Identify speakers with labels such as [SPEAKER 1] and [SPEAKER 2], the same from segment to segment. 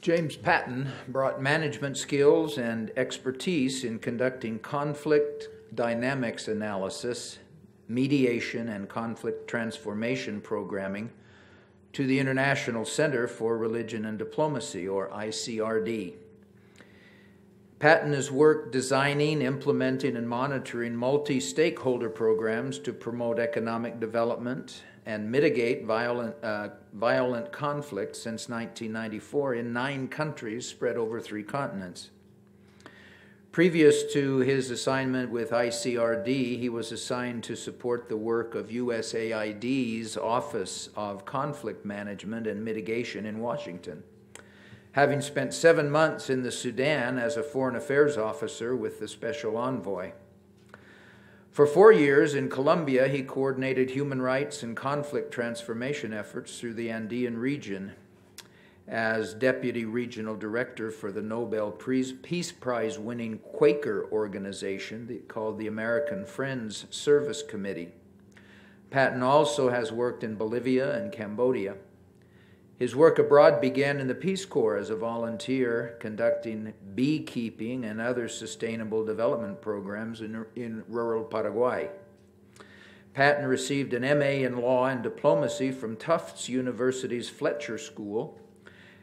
[SPEAKER 1] James Patton brought management skills and expertise in conducting conflict dynamics analysis, mediation, and conflict transformation programming to the International Center for Religion and Diplomacy, or ICRD. Patton has worked designing, implementing, and monitoring multi-stakeholder programs to promote economic development and mitigate violent conflict since 1994 in 9 countries spread over 3 continents. Previous to his assignment with ICRD, he was assigned to support the work of USAID's Office of Conflict Management and Mitigation in Washington, having spent 7 months in the Sudan as a foreign affairs officer with the special envoy. For 4 years in Colombia, he coordinated human rights and conflict transformation efforts through the Andean region as Deputy Regional Director for the Nobel Peace Prize winning Quaker organization called the American Friends Service Committee. Patton also has worked in Bolivia and Cambodia. His work abroad began in the Peace Corps as a volunteer, conducting beekeeping and other sustainable development programs in rural Paraguay. Patton received an MA in Law and Diplomacy from Tufts University's Fletcher School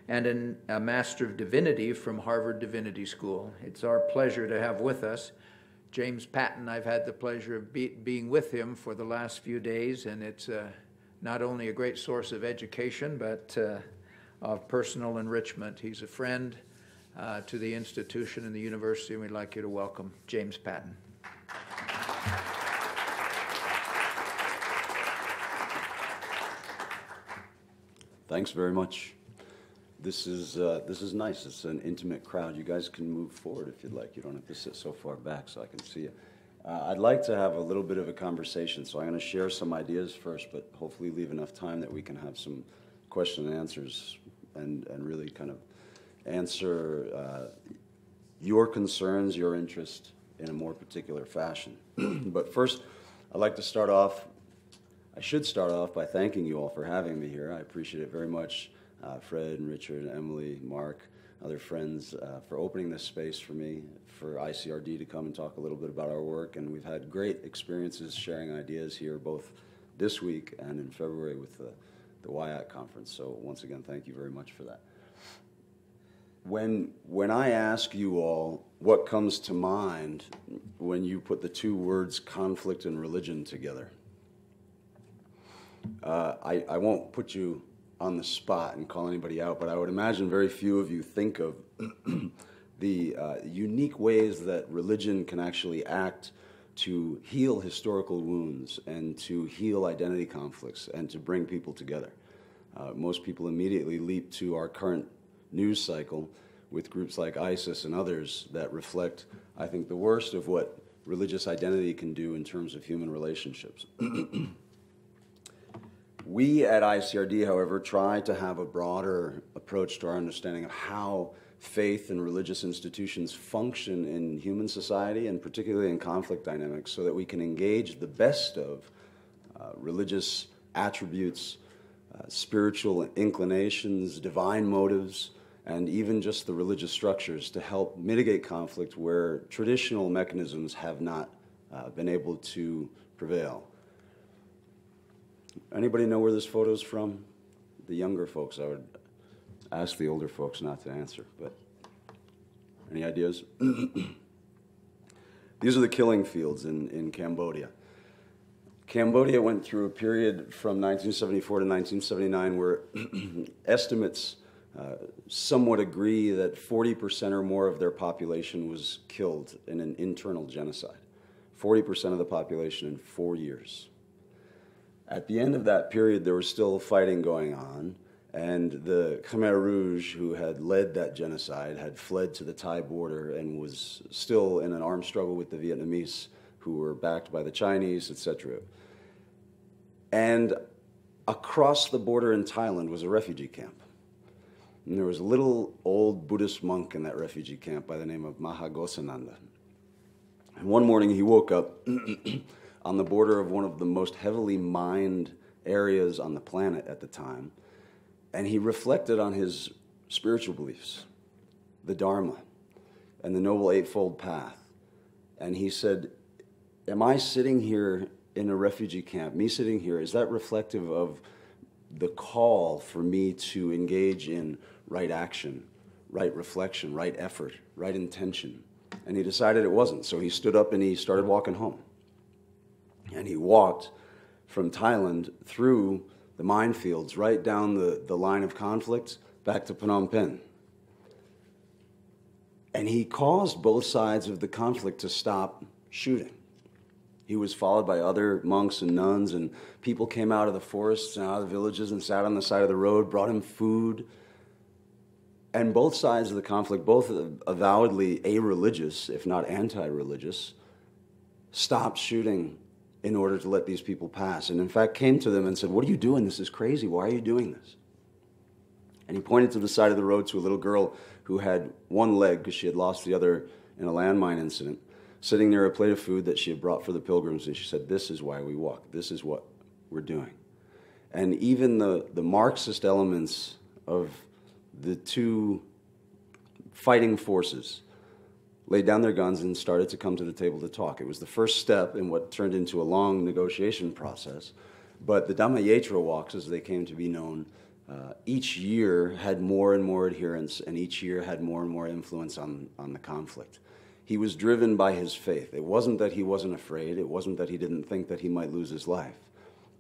[SPEAKER 1] and a Master of Divinity from Harvard Divinity School. It's our pleasure to have with us James Patton. I've had the pleasure of being with him for the last few days, and it's not only a great source of education, but of personal enrichment. He's a friend to the institution and the university, and we'd like you to welcome James Patton.
[SPEAKER 2] Thanks very much. This is nice. It's an intimate crowd. You guys can move forward if you'd like. You don't have to sit so far back so I can see you. I'd like to have a little bit of a conversation, so I'm going to share some ideas first, but hopefully leave enough time that we can have some question and answers and really kind of answer your concerns, your interest in a more particular fashion. But first, I'd like to start off, I should start off by thanking you all for having me here. I appreciate it very much, Fred and Richard and Emily, Mark, other friends, for opening this space for me, for ICRD to come and talk a little bit about our work. And we've had great experiences sharing ideas here, both this week and in February with the WIAC conference. So once again, thank you very much for that. When I ask you all what comes to mind when you put the 2 words conflict and religion together, I won't put you on the spot and call anybody out, but I would imagine very few of you think of the unique ways that religion can actually act to heal historical wounds and to heal identity conflicts and to bring people together. Most people immediately leap to our current news cycle with groups like ISIS and others that reflect, I think, the worst of what religious identity can do in terms of human relationships. We at ICRD, however, try to have a broader approach to our understanding of how faith and religious institutions function in human society, and particularly in conflict dynamics, so that we can engage the best of religious attributes, spiritual inclinations, divine motives, and even just the religious structures to help mitigate conflict where traditional mechanisms have not been able to prevail. Anybody know where this photo's from? The younger folks. I would ask the older folks not to answer, but any ideas? These are the killing fields in Cambodia. Cambodia went through a period from 1974 to 1979 where estimates somewhat agree that 40% or more of their population was killed in an internal genocide. 40% of the population in 4 years. At the end of that period, there was still fighting going on, and the Khmer Rouge, who had led that genocide, had fled to the Thai border and was still in an armed struggle with the Vietnamese, who were backed by the Chinese, etc. And across the border in Thailand was a refugee camp. And there was a little old Buddhist monk in that refugee camp by the name of Mahagosananda. And one morning he woke up on the border of one of the most heavily mined areas on the planet at the time, and he reflected on his spiritual beliefs, the Dharma, and the Noble Eightfold Path. And he said, am I sitting here in a refugee camp, me sitting here, is that reflective of the call for me to engage in right action, right reflection, right effort, right intention? And he decided it wasn't. So he stood up and he started walking home. And he walked from Thailand through the minefields, right down the line of conflict, back to Phnom Penh. And he caused both sides of the conflict to stop shooting. He was followed by other monks and nuns, and people came out of the forests and out of the villages and sat on the side of the road, brought him food. And both sides of the conflict, both avowedly a-religious, if not anti-religious, stopped shooting in order to let these people pass. And in fact came to them and said, what are you doing? This is crazy. Why are you doing this? And he pointed to the side of the road to a little girl who had one leg because she had lost the other in a landmine incident, sitting near a plate of food that she had brought for the pilgrims. And she said, this is why we walk. This is what we're doing. And even the Marxist elements of the two fighting forces laid down their guns and started to come to the table to talk. It was the first step in what turned into a long negotiation process. But the Dhammayatra walks, as they came to be known, each year had more and more adherents, and each year had more and more influence on the conflict. He was driven by his faith. It wasn't that he wasn't afraid. It wasn't that he didn't think that he might lose his life.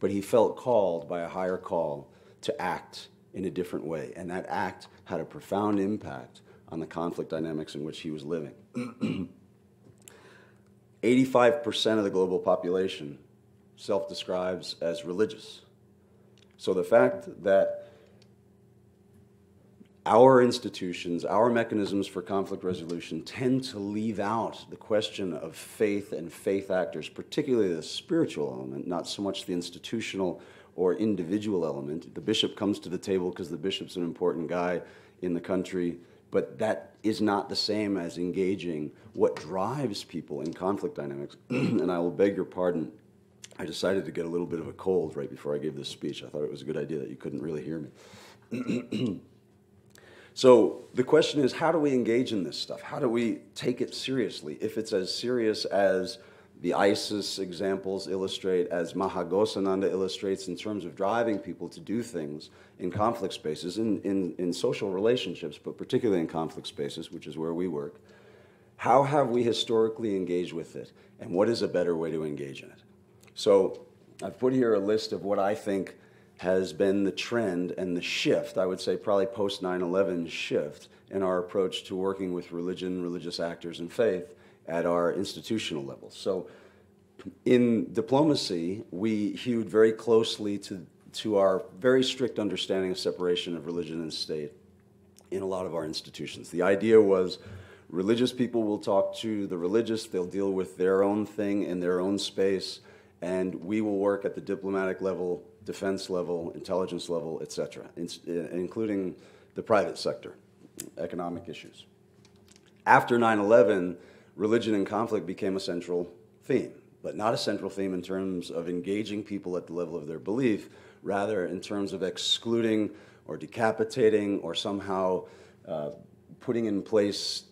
[SPEAKER 2] But he felt called by a higher call to act in a different way. And that act had a profound impact on the conflict dynamics in which he was living. 85% of the global population self-describes as religious. So the fact that our institutions, our mechanisms for conflict resolution tend to leave out the question of faith and faith actors, particularly the spiritual element, not so much the institutional or individual element. The bishop comes to the table because the bishop's an important guy in the country, but that is not the same as engaging what drives people in conflict dynamics. And I will beg your pardon, I decided to get a little bit of a cold right before I gave this speech. I thought it was a good idea that you couldn't really hear me. So the question is, how do we engage in this stuff? How do we take it seriously? If it's as serious as the ISIS examples illustrate, as Mahagosananda illustrates in terms of driving people to do things in conflict spaces, in social relationships, but particularly in conflict spaces, which is where we work, how have we historically engaged with it? And what is a better way to engage in it? So I've put here a list of what I think has been the trend and the shift, I would say probably post 9/11 shift in our approach to working with religion, religious actors, and faith at our institutional level. So in diplomacy, we hewed very closely to our very strict understanding of separation of religion and state in a lot of our institutions. The idea was religious people will talk to the religious, they'll deal with their own thing in their own space, and we will work at the diplomatic level, defense level, intelligence level, etc., including the private sector, economic issues. After 9/11, religion and conflict became a central theme, but not a central theme in terms of engaging people at the level of their belief, rather in terms of excluding or decapitating or somehow putting in place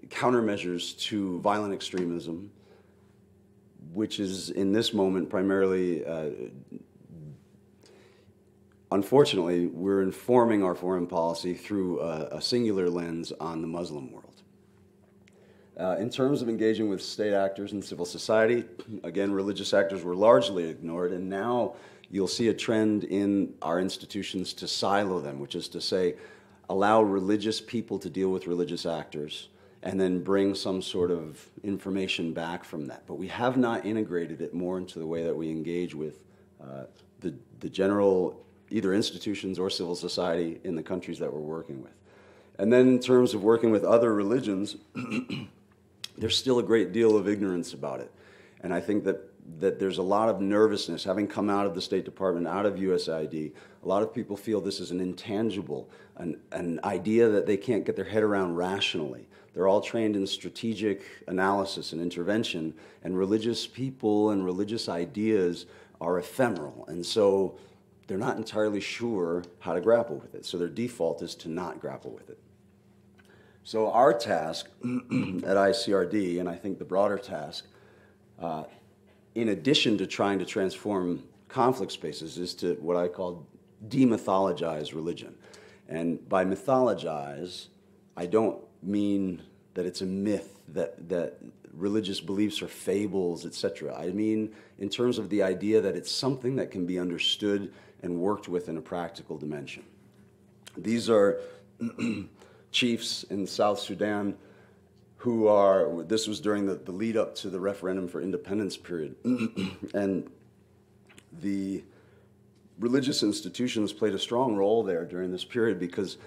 [SPEAKER 2] countermeasures to violent extremism, which is in this moment primarily, unfortunately, we're informing our foreign policy through a singular lens on the Muslim world. In terms of engaging with state actors and civil society, again, religious actors were largely ignored, and now you'll see a trend in our institutions to silo them, which is to say, allow religious people to deal with religious actors and then bring some sort of information back from that. But we have not integrated it more into the way that we engage with the general, either institutions or civil society in the countries that we're working with. And then in terms of working with other religions, there's still a great deal of ignorance about it. And I think that there's a lot of nervousness, having come out of the State Department, out of USAID, a lot of people feel this is an intangible, an idea that they can't get their head around rationally. They're all trained in strategic analysis and intervention, and religious people and religious ideas are ephemeral. And so they're not entirely sure how to grapple with it. So their default is to not grapple with it. So our task at ICRD, and I think the broader task, in addition to trying to transform conflict spaces, is to what I call demythologize religion. And by mythologize, I don't mean that it's a myth, that religious beliefs are fables, etc. I mean in terms of the idea that it's something that can be understood and worked with in a practical dimension. These are chiefs in South Sudan who are, this was during the lead up to the referendum for independence period, and the religious institutions played a strong role there during this period, because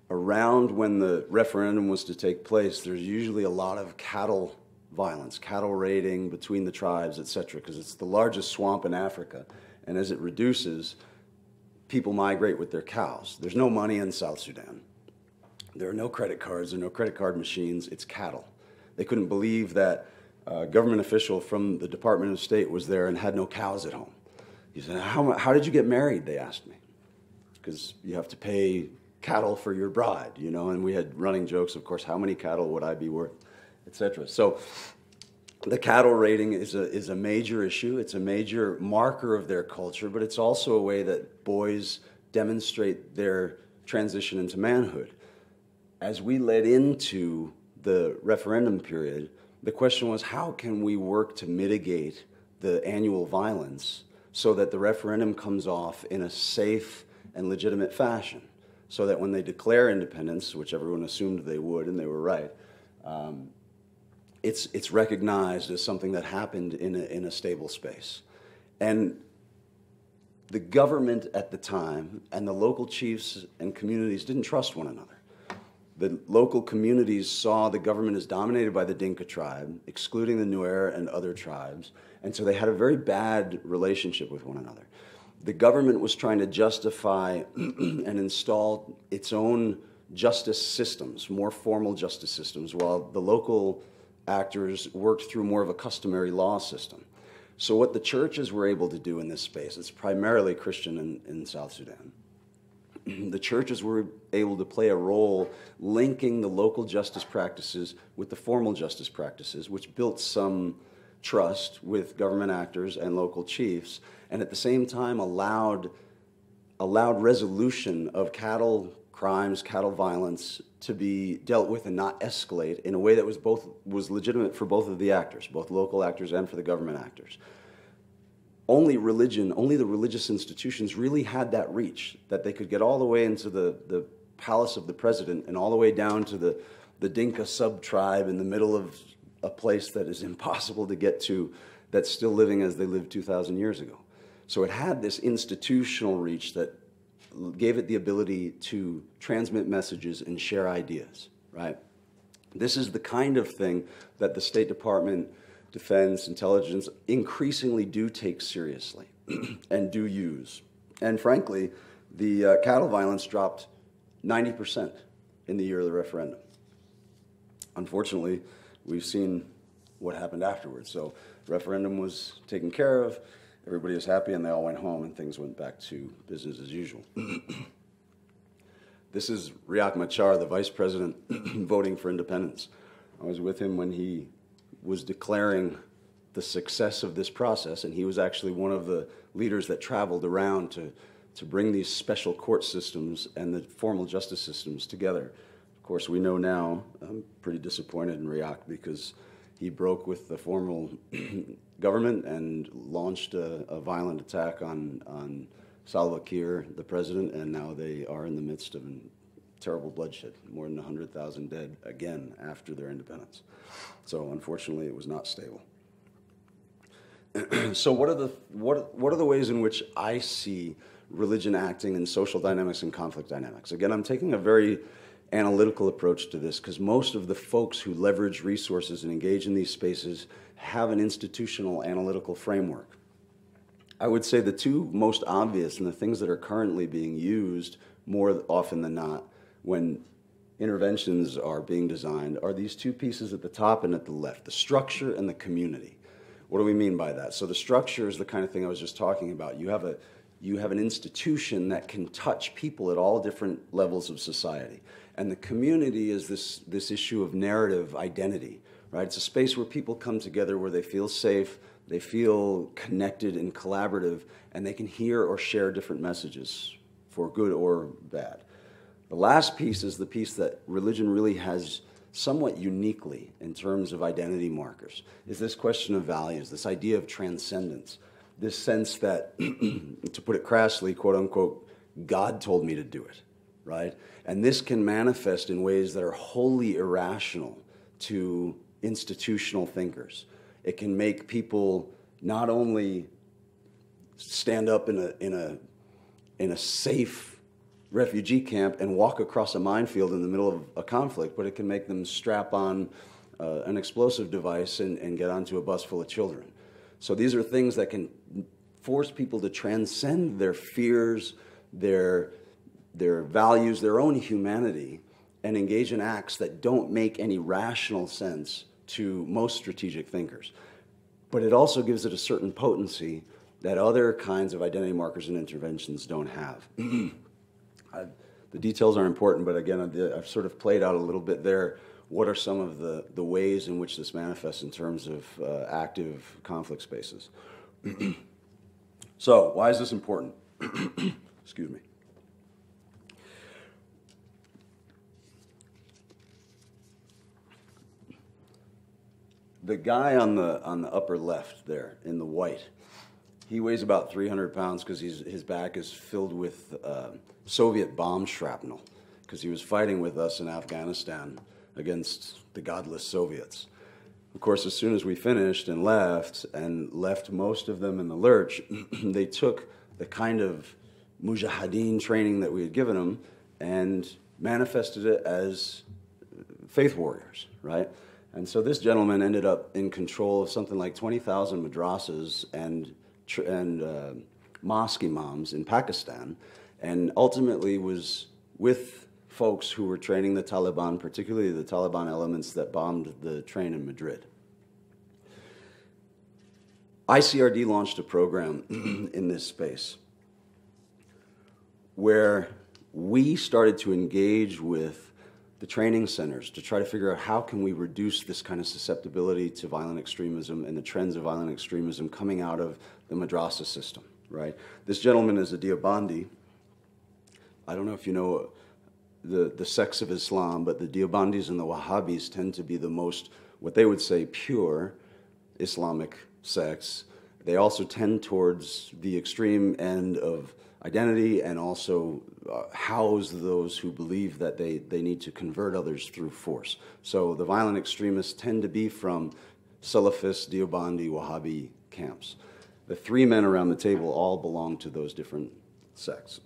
[SPEAKER 2] around when the referendum was to take place, there's usually a lot of cattle violence, cattle raiding between the tribes, etc., because it's the largest swamp in Africa, and as it reduces, people migrate with their cows. There's no money in South Sudan. There are no credit cards, there are no credit card machines, it's cattle. They couldn't believe that a government official from the Department of State was there and had no cows at home. He said, how did you get married, they asked me. Because you have to pay cattle for your bride, you know, and we had running jokes, of course, how many cattle would I be worth, etc. So the cattle raiding is a major issue. It's a major marker of their culture, but it's also a way that boys demonstrate their transition into manhood. As we led into the referendum period, the question was, how can we work to mitigate the annual violence so that the referendum comes off in a safe and legitimate fashion, so that when they declare independence, which everyone assumed they would, and they were right, it's recognized as something that happened in a stable space. And the government at the time and the local chiefs and communities didn't trust one another. The local communities saw the government as dominated by the Dinka tribe, excluding the Nuer and other tribes, and so they had a very bad relationship with one another. The government was trying to justify and install its own justice systems, more formal justice systems, while the local actors worked through more of a customary law system. So what the churches were able to do in this space, it's primarily Christian in South Sudan, the churches were able to play a role linking the local justice practices with the formal justice practices, which built some trust with government actors and local chiefs, and at the same time allowed resolution of cattle crimes, cattle violence to be dealt with and not escalate in a way that was legitimate for both of the actors, both local actors and for the government actors. Only the religious institutions really had that reach, that they could get all the way into the palace of the president and all the way down to the Dinka sub-tribe in the middle of a place that is impossible to get to, that's still living as they lived 2,000 years ago. So it had this institutional reach that gave it the ability to transmit messages and share ideas, right? This is the kind of thing that the State Department, Defense, Intelligence increasingly do take seriously and do use. And frankly, the cattle violence dropped 90% in the year of the referendum. Unfortunately, we've seen what happened afterwards. So referendum was taken care of, everybody was happy, and they all went home, and things went back to business as usual. This is Riek Machar, the vice president, voting for independence. I was with him when he was declaring the success of this process, and he was actually one of the leaders that traveled around to bring these special court systems and the formal justice systems together. Of course, we know now, I'm pretty disappointed in Riek because he broke with the formal government and launched a violent attack on Salva Kiir, the president, and now they are in the midst of terrible bloodshed, more than 100,000 dead again after their independence. So unfortunately, it was not stable. So what are the ways in which I see religion acting in social dynamics and conflict dynamics? Again, I'm taking a very analytical approach to this because most of the folks who leverage resources and engage in these spaces have an institutional analytical framework. I would say the two most obvious and the things that are currently being used more often than not when interventions are being designed are these two pieces at the top and at the left, the structure and the community. What do we mean by that? So the structure is the kind of thing I was just talking about. You you have an institution that can touch people at all different levels of society. And the community is this issue of narrative identity, right? It's a space where people come together where they feel safe, they feel connected and collaborative, and they can hear or share different messages for good or bad. The last piece is the piece that religion really has somewhat uniquely in terms of identity markers, is this question of values, this idea of transcendence, this sense that, to put it crassly, quote unquote, God told me to do it, right? And this can manifest in ways that are wholly irrational to institutional thinkers. It can make people not only stand up in a safe refugee camp and walk across a minefield in the middle of a conflict, but it can make them strap on an explosive device and get onto a bus full of children. So these are things that can force people to transcend their fears, their values, their own humanity, and engage in acts that don't make any rational sense to most strategic thinkers. But it also gives it a certain potency that other kinds of identity markers and interventions don't have. The details are important, but again, I've sort of played out a little bit there. What are some of the ways in which this manifests in terms of active conflict spaces? So, why is this important? Excuse me. The guy on the upper left there in the white, he weighs about 300 pounds because his back is filled with Soviet bomb shrapnel because he was fighting with us in Afghanistan against the godless Soviets. Of course, as soon as we finished and left most of them in the lurch, they took the kind of mujahideen training that we had given them and manifested it as faith warriors, right? And so this gentleman ended up in control of something like 20,000 madrasas and mosque imams in Pakistan, and ultimately was with folks who were training the Taliban, particularly the Taliban elements that bombed the train in Madrid. ICRD launched a program in this space where we started to engage with the training centers to try to figure out how can we reduce this kind of susceptibility to violent extremism and the trends of violent extremism coming out of the madrasa system, right? This gentleman is a Deobandi. I don't know if you know the sects of Islam, but the Deobandis and the Wahhabis tend to be the most, what they would say, pure Islamic sects. They also tend towards the extreme end of identity and also house those who believe that they need to convert others through force. So the violent extremists tend to be from Salafist, Deobandi, Wahhabi camps. The three men around the table all belong to those different sects.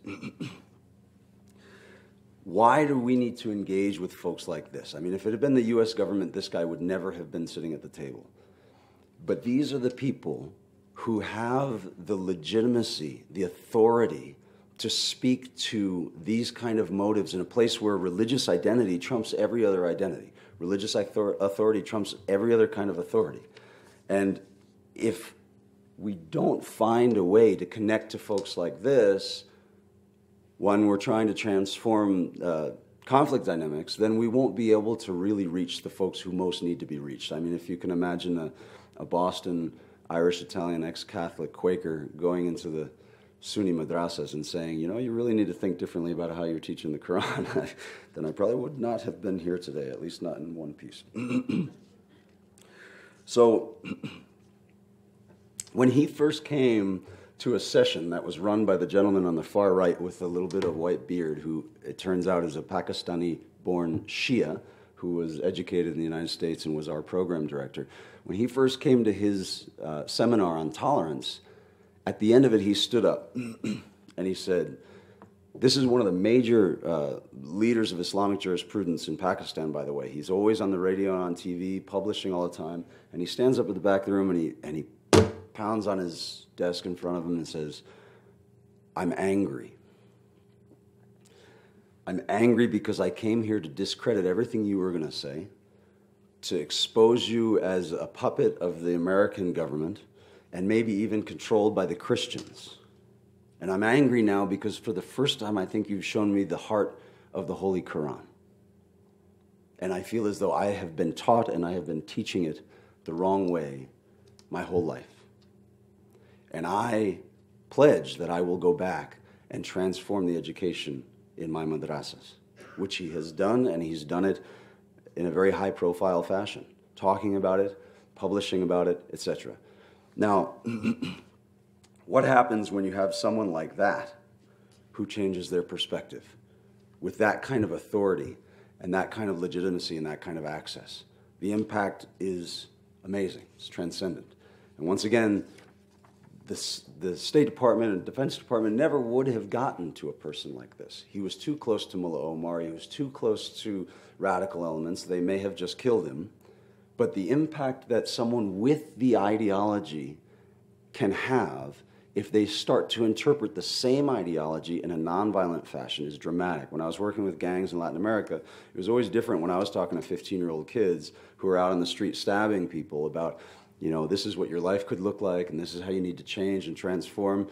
[SPEAKER 2] Why do we need to engage with folks like this? I mean, if it had been the US government, this guy would never have been sitting at the table. But these are the people who have the legitimacy, the authority to speak to these kind of motives in a place where religious identity trumps every other identity. Religious authority trumps every other kind of authority. And if we don't find a way to connect to folks like this, when we're trying to transform conflict dynamics, then we won't be able to really reach the folks who most need to be reached. I mean, if you can imagine a Boston Irish-Italian ex-Catholic Quaker going into the Sunni madrasas and saying, you know, you really need to think differently about how you're teaching the Quran, then I probably would not have been here today, at least not in one piece. So when he first came to a session that was run by the gentleman on the far right with a little bit of white beard, who it turns out is a Pakistani-born Shia who was educated in the United States and was our program director. When he first came to his seminar on tolerance, at the end of it he stood up and he said, this is one of the major leaders of Islamic jurisprudence in Pakistan, by the way. He's always on the radio and on TV, publishing all the time, and he stands up at the back of the room and he pounds on his desk in front of him and says, I'm angry. I'm angry because I came here to discredit everything you were going to say, to expose you as a puppet of the American government, and maybe even controlled by the Christians. And I'm angry now because for the first time, I think you've shown me the heart of the Holy Quran. And I feel as though I have been taught and I have been teaching it the wrong way my whole life. And I pledge that I will go back and transform the education in my madrasas, which he has done, and he's done it in a very high-profile fashion, talking about it, publishing about it, etc. Now, what happens when you have someone like that who changes their perspective with that kind of authority and that kind of legitimacy and that kind of access? The impact is amazing. It's transcendent. And once again, the State Department and Defense Department never would have gotten to a person like this. He was too close to Mullah Omar. He was too close to radical elements. They may have just killed him. But the impact that someone with the ideology can have if they start to interpret the same ideology in a nonviolent fashion is dramatic. When I was working with gangs in Latin America, it was always different when I was talking to 15-year-old kids who were out on the street stabbing people about, you know, this is what your life could look like, and this is how you need to change and transform.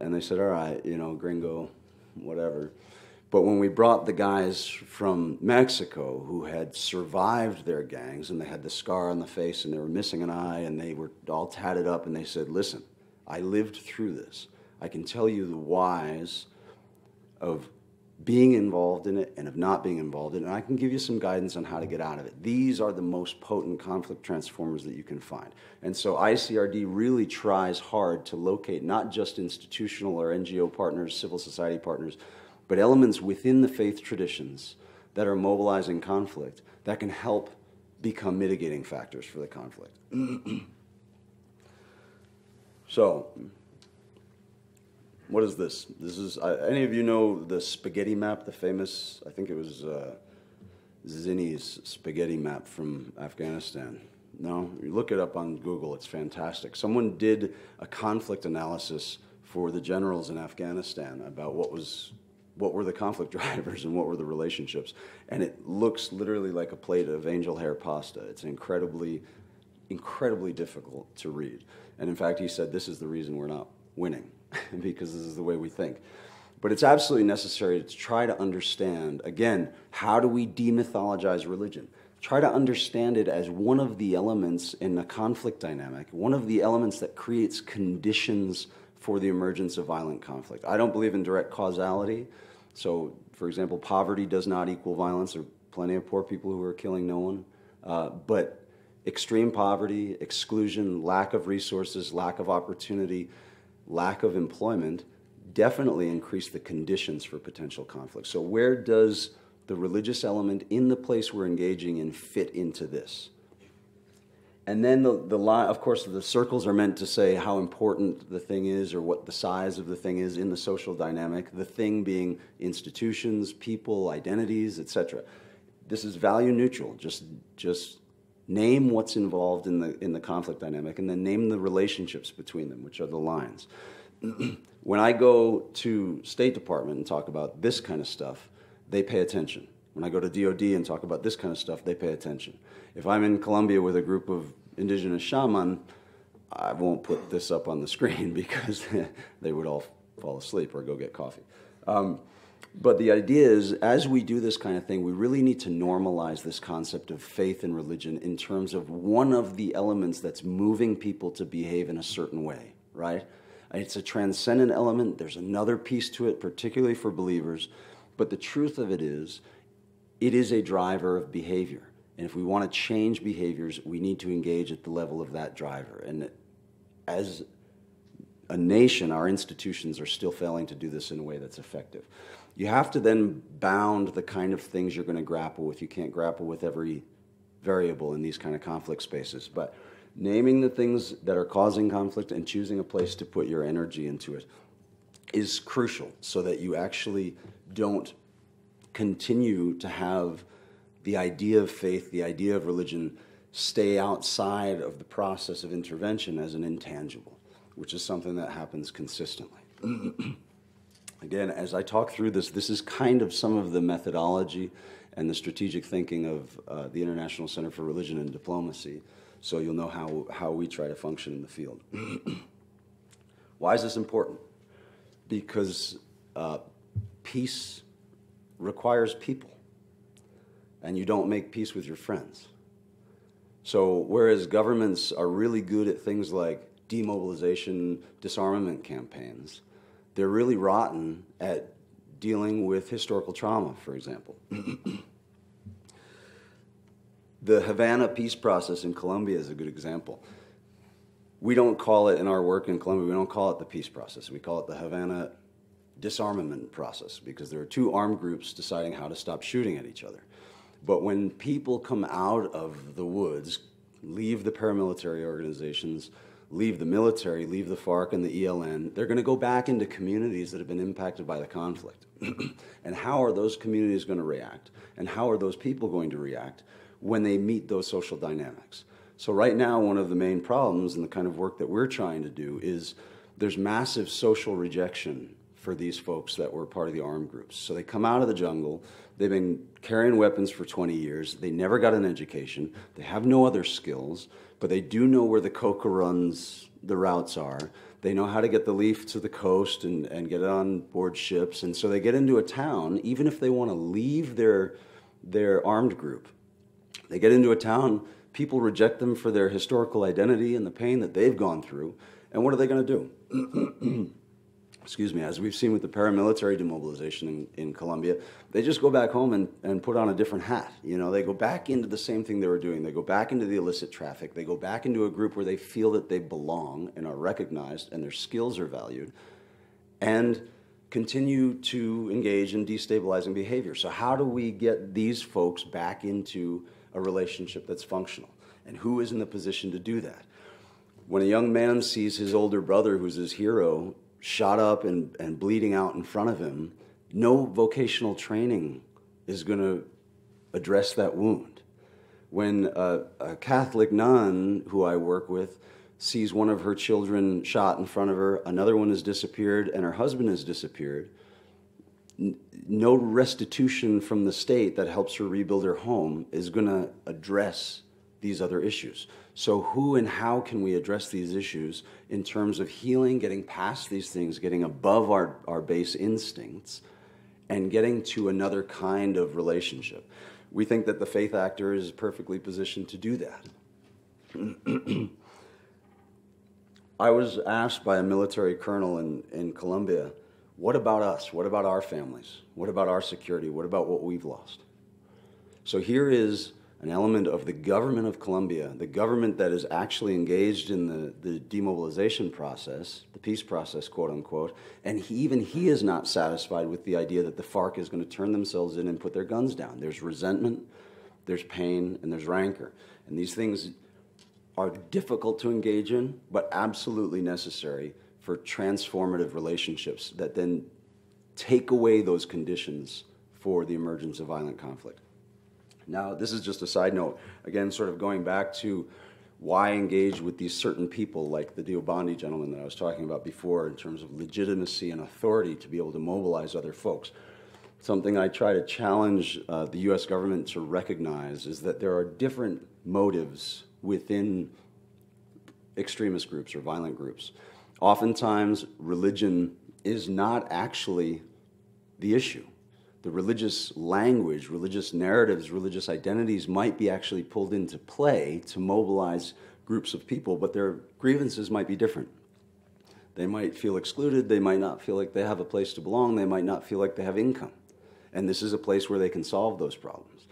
[SPEAKER 2] And they said, all right, you know, gringo, whatever. But when we brought the guys from Mexico who had survived their gangs, and they had the scar on the face, and they were missing an eye, and they were all tatted up, and they said, listen, I lived through this. I can tell you the whys of being involved in it and of not being involved in it, and I can give you some guidance on how to get out of it. These are the most potent conflict transformers that you can find. And so ICRD really tries hard to locate not just institutional or NGO partners, civil society partners, but elements within the faith traditions that are mobilizing conflict that can help become mitigating factors for the conflict. So, what is this? This is, any of you know the spaghetti map, the famous, I think it was Zinni's spaghetti map from Afghanistan? No? You look it up on Google, it's fantastic. Someone did a conflict analysis for the generals in Afghanistan about what were the conflict drivers and what were the relationships. And it looks literally like a plate of angel hair pasta. It's incredibly difficult to read. And in fact, he said, this is the reason we're not winning, because this is the way we think. But it's absolutely necessary to try to understand, again, how do we demythologize religion? Try to understand it as one of the elements in a conflict dynamic, one of the elements that creates conditions for the emergence of violent conflict. I don't believe in direct causality. So, for example, poverty does not equal violence. There are plenty of poor people who are killing no one. But extreme poverty, exclusion, lack of resources, lack of opportunity, lack of employment definitely increase the conditions for potential conflict. So where does the religious element in the place we're engaging in fit into this? And then the line, of course, the circles are meant to say how important the thing is or what the size of the thing is in the social dynamic, the thing being institutions, people, identities, etc. This is value neutral. Just name what's involved in the conflict dynamic, and then name the relationships between them, which are the lines. When I go to State Department and talk about this kind of stuff, they pay attention. When I go to DOD and talk about this kind of stuff, they pay attention. If I'm in Colombia with a group of indigenous shaman, I won't put this up on the screen because they would all fall asleep or go get coffee. But the idea is, as we do this kind of thing, we really need to normalize this concept of faith and religion in terms of one of the elements that's moving people to behave in a certain way, right? It's a transcendent element. There's another piece to it, particularly for believers. But the truth of it is a driver of behavior. And if we want to change behaviors, we need to engage at the level of that driver. And as a nation, our institutions are still failing to do this in a way that's effective. You have to then bound the kind of things you're going to grapple with. You can't grapple with every variable in these kind of conflict spaces. But naming the things that are causing conflict and choosing a place to put your energy into it is crucial so that you actually don't continue to have the idea of faith, the idea of religion, stay outside of the process of intervention as an intangible, which is something that happens consistently. Again, as I talk through this, this is kind of some of the methodology and the strategic thinking of the International Center for Religion and Diplomacy, so you'll know how we try to function in the field. Why is this important? Because peace requires people, and you don't make peace with your friends. So whereas governments are really good at things like demobilization, disarmament campaigns, they're really rotten at dealing with historical trauma, for example. The Havana peace process in Colombia is a good example. We don't call it, in our work in Colombia, we don't call it the peace process. We call it the Havana disarmament process, because there are two armed groups deciding how to stop shooting at each other. But when people come out of the woods, leave the paramilitary organizations, leave the military, leave the FARC and the ELN, they're going to go back into communities that have been impacted by the conflict. And how are those communities going to react? And how are those people going to react when they meet those social dynamics? So right now, one of the main problems in the kind of work that we're trying to do is there's massive social rejection for these folks that were part of the armed groups. So they come out of the jungle, they've been carrying weapons for 20 years, they never got an education, they have no other skills, but they do know where the coca runs, the routes are. They know how to get the leaf to the coast and get it on board ships. And so they get into a town, even if they want to leave their armed group. They get into a town, people reject them for their historical identity and the pain that they've gone through. And what are they going to do? Excuse me, as we've seen with the paramilitary demobilization in Colombia, they just go back home and put on a different hat. You know, they go back into the same thing they were doing. They go back into the illicit traffic. They go back into a group where they feel that they belong and are recognized and their skills are valued, and continue to engage in destabilizing behavior. So how do we get these folks back into a relationship that's functional? And who is in the position to do that? When a young man sees his older brother, who's his hero, shot up and bleeding out in front of him, no vocational training is going to address that wound. When a Catholic nun who I work with sees one of her children shot in front of her, another one has disappeared, and her husband has disappeared, no restitution from the state that helps her rebuild her home is going to address these other issues. So who and how can we address these issues in terms of healing, getting past these things, getting above our base instincts, and getting to another kind of relationship? We think that the faith actor is perfectly positioned to do that. I was asked by a military colonel in Colombia, what about us? What about our families? What about our security? What about what we've lost? So here is an element of the government of Colombia, the government that is actually engaged in the demobilization process, the peace process, quote unquote, and even he is not satisfied with the idea that the FARC is going to turn themselves in and put their guns down. There's resentment, there's pain, and there's rancor. And these things are difficult to engage in, but absolutely necessary for transformative relationships that then take away those conditions for the emergence of violent conflict. Now, this is just a side note, again, sort of going back to why engage with these certain people like the Deobandi gentleman that I was talking about before in terms of legitimacy and authority to be able to mobilize other folks. Something I try to challenge the U.S. government to recognize is that there are different motives within extremist groups or violent groups. Oftentimes, religion is not actually the issue. The religious language, religious narratives, religious identities might be actually pulled into play to mobilize groups of people, but their grievances might be different. They might feel excluded, they might not feel like they have a place to belong, they might not feel like they have income. And this is a place where they can solve those problems.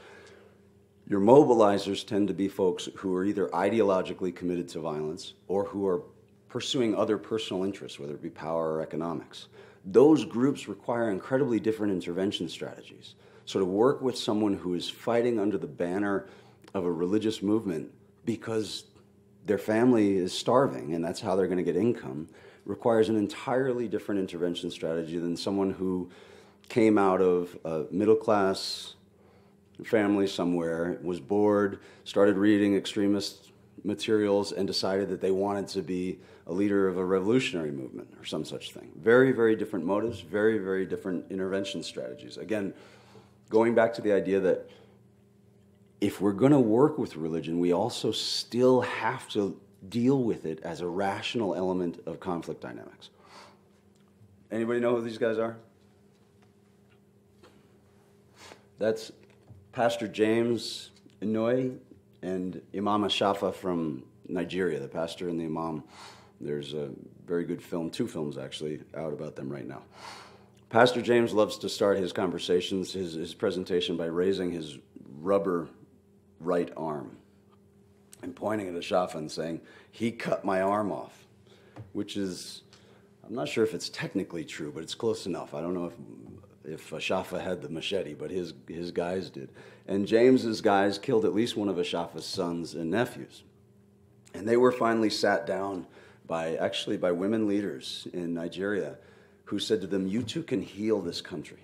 [SPEAKER 2] Your mobilizers tend to be folks who are either ideologically committed to violence or who are pursuing other personal interests, whether it be power or economics. Those groups require incredibly different intervention strategies. So to work with someone who is fighting under the banner of a religious movement because their family is starving and that's how they're going to get income requires an entirely different intervention strategy than someone who came out of a middle-class family somewhere, was bored, started reading extremist materials, and decided that they wanted to be a leader of a revolutionary movement or some such thing. Very, very different motives, very, very different intervention strategies. Again, going back to the idea that if we're going to work with religion, we also still have to deal with it as a rational element of conflict dynamics. Anybody know who these guys are? That's Pastor James Inouye and Imam Ashafa from Nigeria, the pastor and the imam. There's a very good film, 2 films actually, out about them right now. Pastor James loves to start his conversations, his presentation, by raising his rubber right arm and pointing at Ashafa and saying, "He cut my arm off," which is, I'm not sure if it's technically true, but it's close enough. I don't know if Ashafa had the machete, but his guys did. And James's guys killed at least one of Ashafa's sons and nephews. And they were finally sat down by women leaders in Nigeria who said to them, "You two can heal this country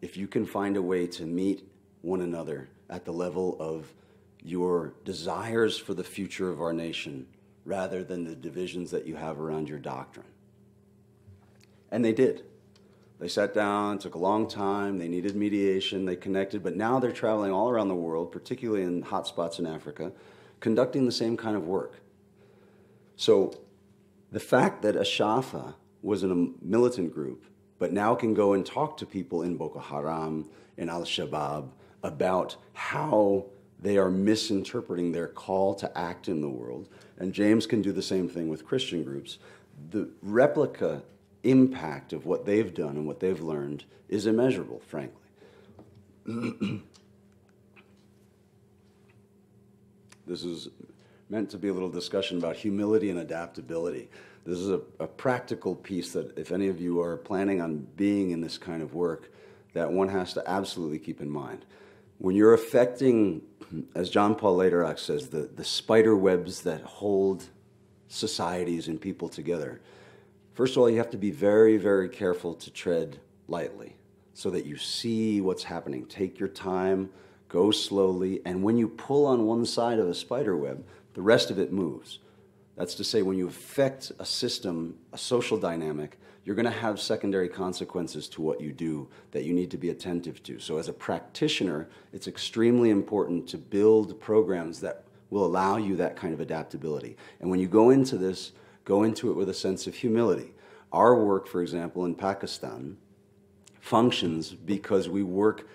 [SPEAKER 2] if you can find a way to meet one another at the level of your desires for the future of our nation rather than the divisions that you have around your doctrine." And they did. They sat down, it took a long time, they needed mediation, they connected, but now they're traveling all around the world, particularly in hotspots in Africa, conducting the same kind of work. So the fact that Ashafa was in a militant group, but now can go and talk to people in Boko Haram and Al-Shabaab about how they are misinterpreting their call to act in the world, and James can do the same thing with Christian groups, the replica impact of what they've done and what they've learned is immeasurable, frankly. This is meant to be a little discussion about humility and adaptability. This is a practical piece that if any of you are planning on being in this kind of work, that one has to absolutely keep in mind. When you're affecting, as John Paul Lederach says, the spider webs that hold societies and people together, first of all, you have to be very, very careful to tread lightly so that you see what's happening. Take your time, go slowly, and when you pull on one side of a spider web, the rest of it moves. That's to say, when you affect a system, a social dynamic, you're going to have secondary consequences to what you do that you need to be attentive to. So as a practitioner, it's extremely important to build programs that will allow you that kind of adaptability. And when you go into this, go into it with a sense of humility. Our work, for example, in Pakistan functions because we work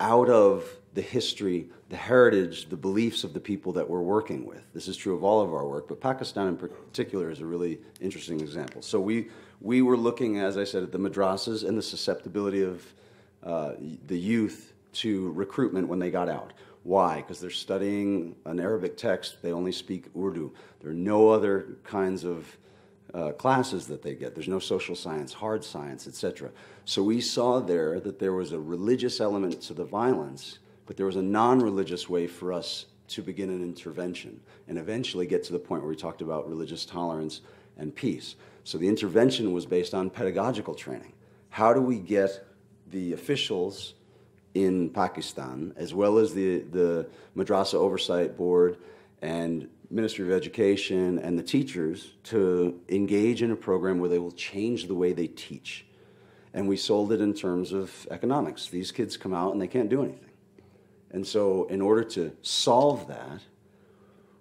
[SPEAKER 2] out of the history, the heritage, the beliefs of the people that we're working with. This is true of all of our work, but Pakistan in particular is a really interesting example. So we were looking, as I said, at the madrasas and the susceptibility of the youth to recruitment when they got out. Why? Because they're studying an Arabic text. They only speak Urdu. There are no other kinds of classes that they get. There's no social science, hard science, etc. So we saw there that there was a religious element to the violence, but there was a non-religious way for us to begin an intervention and eventually get to the point where we talked about religious tolerance and peace. So the intervention was based on pedagogical training. How do we get the officials in Pakistan, as well as the Madrasa Oversight Board and Ministry of Education and the teachers, to engage in a program where they will change the way they teach? And we sold it in terms of economics. These kids come out and they can't do anything. And so in order to solve that,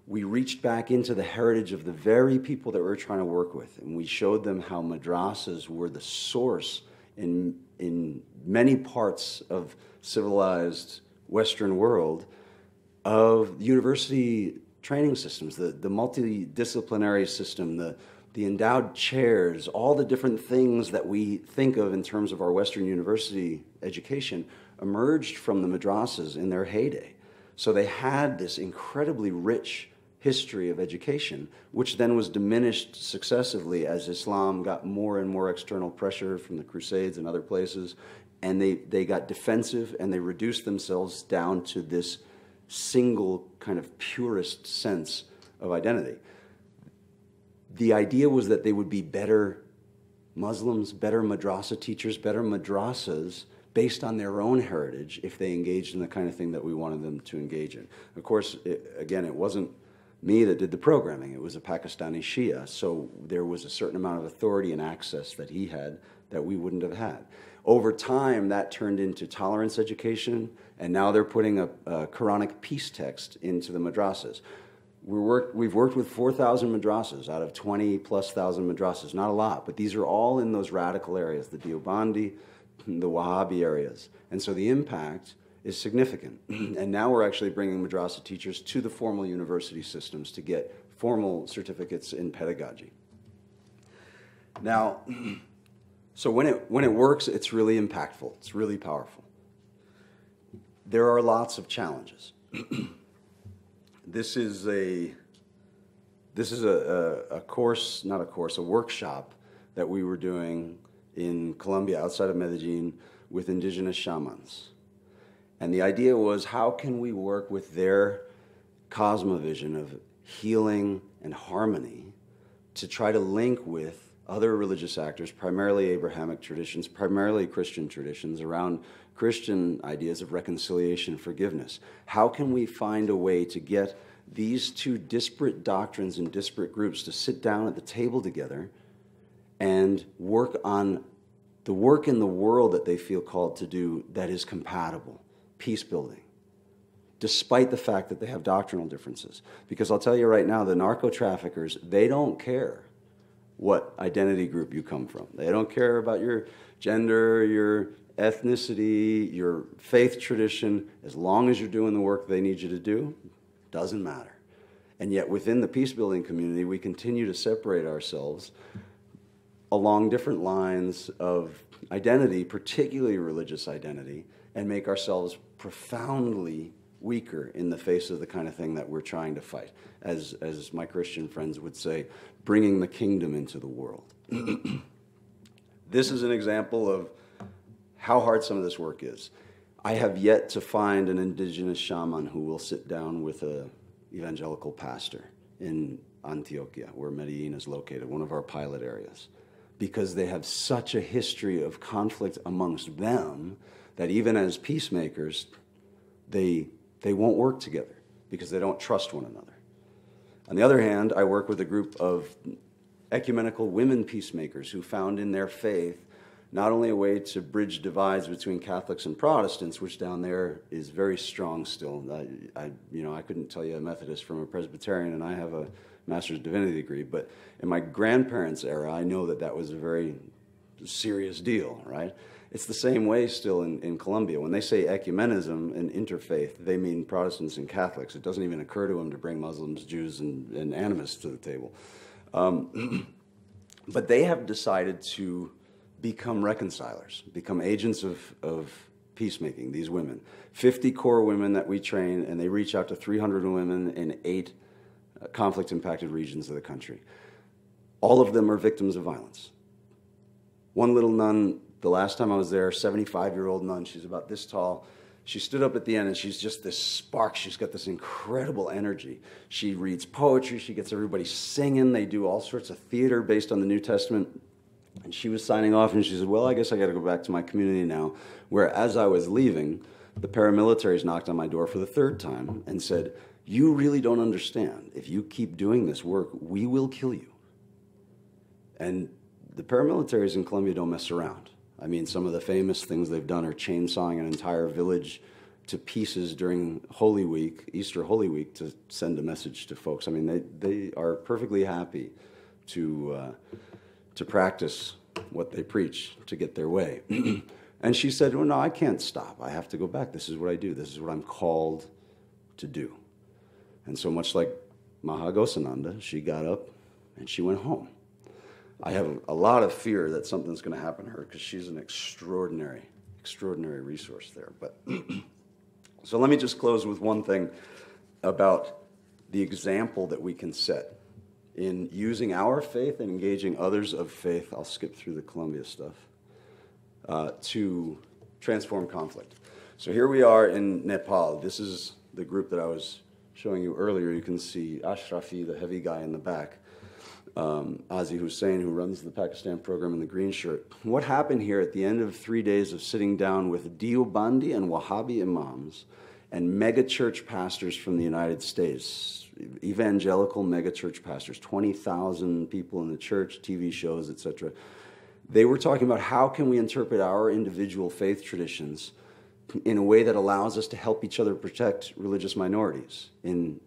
[SPEAKER 2] we reached back into the heritage of the very people that we were trying to work with, and we showed them how madrasas were the source in many parts of civilized Western world of university training systems, the multidisciplinary system, the endowed chairs, all the different things that we think of in terms of our Western university education emerged from the madrasas in their heyday. So they had this incredibly rich history of education, which then was diminished successively as Islam got more and more external pressure from the Crusades and other places, and they got defensive and they reduced themselves down to this single kind of purist sense of identity. The idea was that they would be better Muslims, better madrasa teachers, better madrasas based on their own heritage if they engaged in the kind of thing that we wanted them to engage in. Of course, it wasn't me that did the programming. It was a Pakistani Shia, so there was a certain amount of authority and access that he had that we wouldn't have had. Over time, that turned into tolerance education, and now they're putting a Quranic peace text into the madrasas. we've worked with 4,000 madrasas out of 20+ thousand madrasas. Not a lot, but these are all in those radical areas, the Deobandi, the Wahhabi areas. And so the impact is significant. And now we're actually bringing madrasa teachers to the formal university systems to get formal certificates in pedagogy. Now, so when it works, it's really impactful. It's really powerful. There are lots of challenges. This is a course, not a course, a workshop that we were doing in Colombia, outside of Medellin, with indigenous shamans. And the idea was, how can we work with their cosmovision of healing and harmony to try to link with other religious actors, primarily Abrahamic traditions, primarily Christian traditions, around Christian ideas of reconciliation and forgiveness. How can we find a way to get these two disparate doctrines and disparate groups to sit down at the table together and work on the work in the world that they feel called to do that is compatible, peace building, despite the fact that they have doctrinal differences? Because I'll tell you right now, the narco-traffickers, they don't care what identity group you come from. They don't care about your gender, your ethnicity, your faith tradition. As long as you're doing the work they need you to do, doesn't matter. And yet within the peace-building community, we continue to separate ourselves along different lines of identity, particularly religious identity, and make ourselves profoundly weaker in the face of the kind of thing that we're trying to fight. As my Christian friends would say, bringing the kingdom into the world. This is an example of how hard some of this work is. I have yet to find an indigenous shaman who will sit down with an evangelical pastor in Antioquia, where Medellin is located, one of our pilot areas, because they have such a history of conflict amongst them that even as peacemakers, they won't work together because they don't trust one another. On the other hand, I work with a group of ecumenical women peacemakers who found in their faith not only a way to bridge divides between Catholics and Protestants, which down there is very strong still. I couldn't tell you a Methodist from a Presbyterian, and I have a Master's Divinity degree, but in my grandparents' era, I know that that was a very serious deal, right? It's the same way still in Colombia. When they say ecumenism and interfaith, they mean Protestants and Catholics. It doesn't even occur to them to bring Muslims, Jews, and animists to the table. But they have decided to become reconcilers, become agents of peacemaking, these women. 50 core women that we train, and they reach out to 300 women in 8 conflict-impacted regions of the country. All of them are victims of violence. One little nun, the last time I was there, 75-year-old nun, she's about this tall. She stood up at the end, and she's just this spark. She's got this incredible energy. She reads poetry. She gets everybody singing. They do all sorts of theater based on the New Testament. And she was signing off, and she said, well, I guess I got to go back to my community now. Where as I was leaving, the paramilitaries knocked on my door for the 3rd time and said, you really don't understand. If you keep doing this work, we will kill you. And the paramilitaries in Colombia don't mess around. I mean, some of the famous things they've done are chainsawing an entire village to pieces during Holy Week, Easter Holy Week, to send a message to folks. I mean, they are perfectly happy to practice what they preach to get their way. And she said, well, no, I can't stop. I have to go back. This is what I do. This is what I'm called to do. And so much like Mahagosananda, she got up and she went home. I have a lot of fear that something's going to happen to her because she's an extraordinary resource there. But so let me just close with one thing about the example that we can set in using our faith and engaging others of faith. I'll skip through the Colombia stuff to transform conflict. So here we are in Nepal. This is the group that I was showing you earlier. You can see Ashrafi, the heavy guy in the back. Azi Hussain, who runs the Pakistan program in the green shirt. What happened here at the end of 3 days of sitting down with Deobandi and Wahhabi imams and megachurch pastors from the United States, evangelical megachurch pastors, 20,000 people in the church, TV shows, etc. They were talking about how can we interpret our individual faith traditions in a way that allows us to help each other protect religious minorities in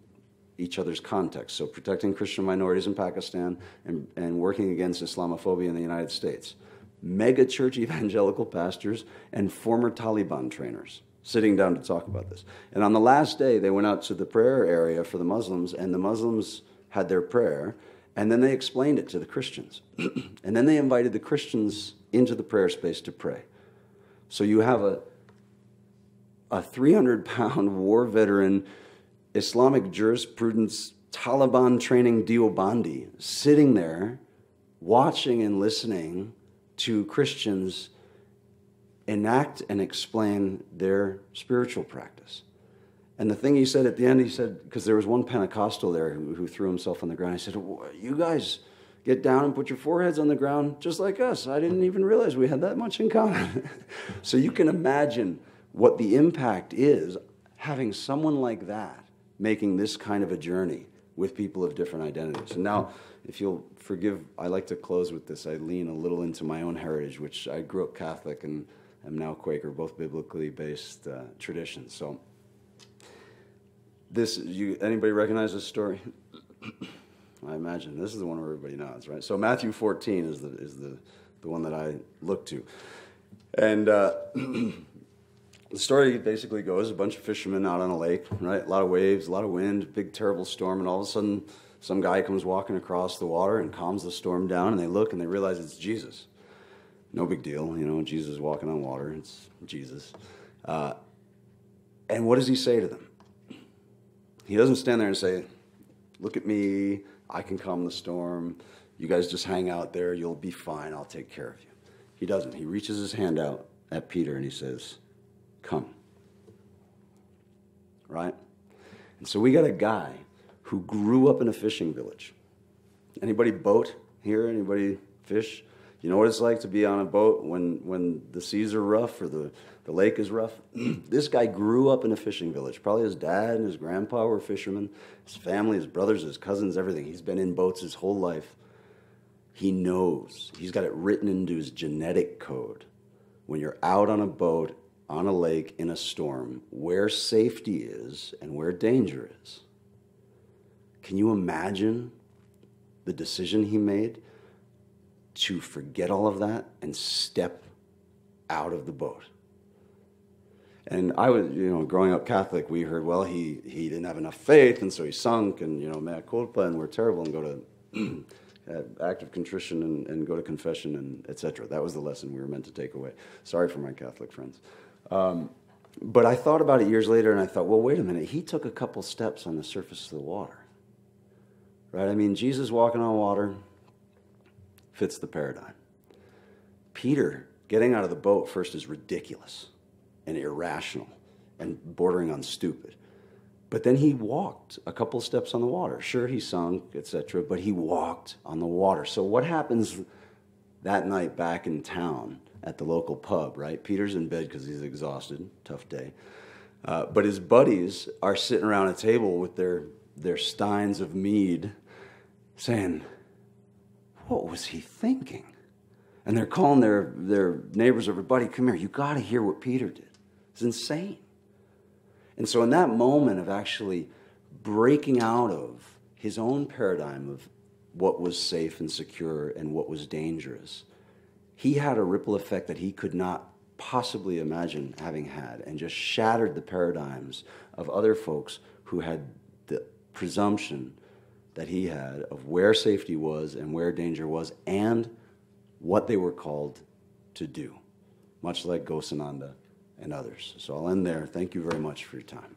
[SPEAKER 2] each other's context. So protecting Christian minorities in Pakistan and working against Islamophobia in the United States. Mega church evangelical pastors and former Taliban trainers sitting down to talk about this. And on the last day, they went out to the prayer area for the Muslims, and the Muslims had their prayer, and then they explained it to the Christians. And then they invited the Christians into the prayer space to pray. So you have a 300-pound war veteran, Islamic jurisprudence, Taliban training Deobandi sitting there watching and listening to Christians enact and explain their spiritual practice. And the thing he said at the end, he said, because there was one Pentecostal there who threw himself on the ground, he said, you guys get down and put your foreheads on the ground just like us. I didn't even realize we had that much in common. So you can imagine what the impact is having someone like that making this kind of a journey with people of different identities. And now, if you'll forgive, I like to close with this. I lean a little into my own heritage, which I grew up Catholic and am now Quaker, both biblically based traditions. So this, anybody recognize this story? I imagine this is the one where everybody nods, right? So Matthew 14 is the one that I look to. And the story basically goes, a bunch of fishermen out on a lake, right? A lot of waves, a lot of wind, big terrible storm, and all of a sudden some guy comes walking across the water and calms the storm down, and they look and they realize it's Jesus. No big deal, Jesus is walking on water, it's Jesus. And what does he say to them? He doesn't stand there and say, look at me, I can calm the storm, you guys just hang out there, you'll be fine, I'll take care of you. He doesn't. He reaches his hand out at Peter and he says, come. Right? And so we got a guy who grew up in a fishing village. Anybody boat here? Anybody fish? You know what it's like to be on a boat when the seas are rough or the lake is rough? This guy grew up in a fishing village. Probably his dad and his grandpa were fishermen. His family, his brothers, his cousins, everything. He's been in boats his whole life. He knows. He's got it written into his genetic code. When you're out on a boat, on a lake, in a storm, where safety is and where danger is. Can you imagine the decision he made to forget all of that and step out of the boat? And I was, growing up Catholic, we heard, well, he didn't have enough faith, and so he sunk, and, mea culpa, and we're terrible, and go to act of contrition and go to confession, and etc. That was the lesson we were meant to take away. Sorry for my Catholic friends. But I thought about it years later, and I thought, well, wait a minute. He took a couple steps on the surface of the water. Right? I mean, Jesus walking on water fits the paradigm. Peter getting out of the boat first is ridiculous and irrational and bordering on stupid. But then he walked a couple steps on the water. Sure, he sunk, etc., but he walked on the water. So what happens that night back in town at the local pub, right? Peter's in bed because he's exhausted, tough day. But his buddies are sitting around a table with their steins of mead saying, what was he thinking? And they're calling their neighbors over, buddy, come here, you got to hear what Peter did. It's insane. And so in that moment of actually breaking out of his own paradigm of what was safe and secure and what was dangerous, he had a ripple effect that he could not possibly imagine having had, and just shattered the paradigms of other folks who had the presumption that he had of where safety was and where danger was and what they were called to do, much like Gosananda and others. So I'll end there. Thank you very much for your time.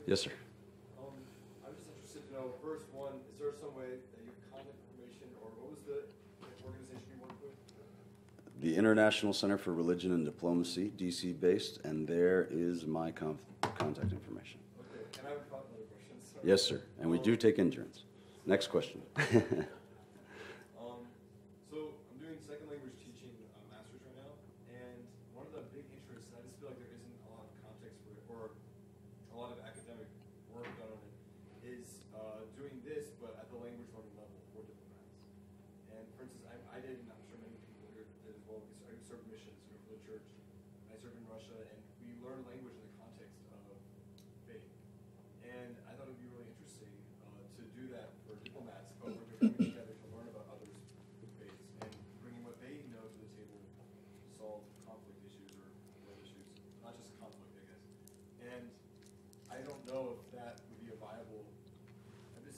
[SPEAKER 2] Yes, sir.
[SPEAKER 3] I'm just interested to know, first one, is there some way that you have contact information, or what was the organization you worked with?
[SPEAKER 2] The International Center for Religion and Diplomacy, DC based, and there is my contact information.
[SPEAKER 3] Okay, and I have a couple other questions. Sorry.
[SPEAKER 2] Yes, sir, and we do take interns. Next question.
[SPEAKER 3] So I'm doing second language teaching master's right now, and one of the big interests, I just feel like there isn't a lot of context for it, or a lot of academic work done on it, is doing this, but at the language learning level for diplomats. And for instance, I did, and I'm sure many people here Russia, and we learn language in the context of faith. And I thought it would be really interesting to do that for diplomats, but where they're coming together to learn about others' faiths and bringing what they know to the table to solve conflict issues or world issues, not just conflict, I guess. And I don't know if that would be a viable.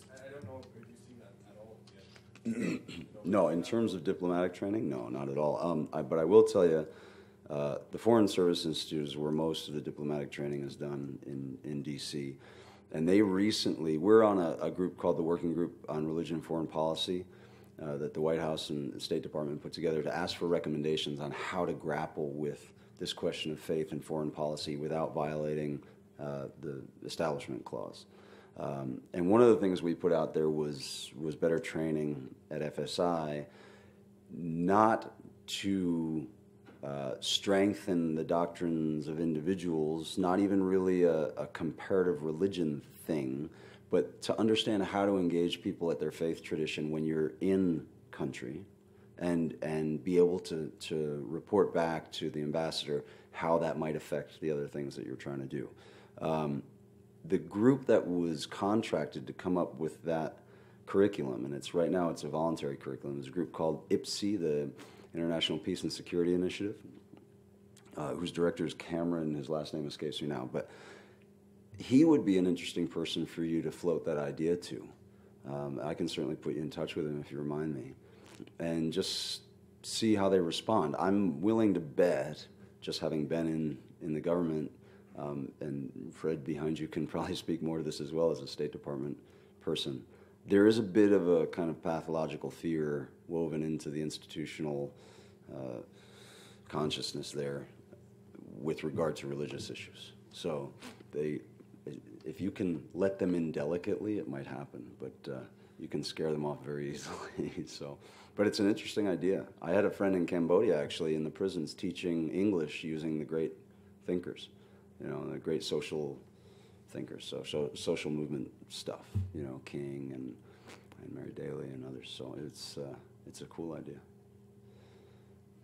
[SPEAKER 3] I don't know if you've seen that at all yet.
[SPEAKER 2] No, in terms of diplomatic training, no, not at all. But I will tell you, the Foreign Service Institute is where most of the diplomatic training is done in D.C. And they recently, we're on a group called the Working Group on Religion and Foreign Policy that the White House and the State Department put together to ask for recommendations on how to grapple with this question of faith and foreign policy without violating the Establishment Clause. And one of the things we put out there was better training at FSI, not to strengthen the doctrines of individuals, not even really a comparative religion thing, but to understand how to engage people at their faith tradition when you're in country, and be able to report back to the ambassador how that might affect the other things that you're trying to do. The group that was contracted to come up with that curriculum, and right now it's a voluntary curriculum, is a group called IPSI, the International Peace and Security Initiative, whose director is Cameron. His last name escapes me now, but he would be an interesting person for you to float that idea to. I can certainly put you in touch with him if you remind me, and just see how they respond. I'm willing to bet, just having been in the government, and Fred behind you can probably speak more to this as well as a State Department person, there is a bit of a kind of pathological fear woven into the institutional consciousness there with regard to religious issues. So if you can let them in delicately, it might happen, but you can scare them off very easily. But it's an interesting idea. I had a friend in Cambodia, actually, in the prisons, teaching English using the great thinkers, the great social thinkers, so social movement stuff, King and Mary Daly and others. So it's a cool idea.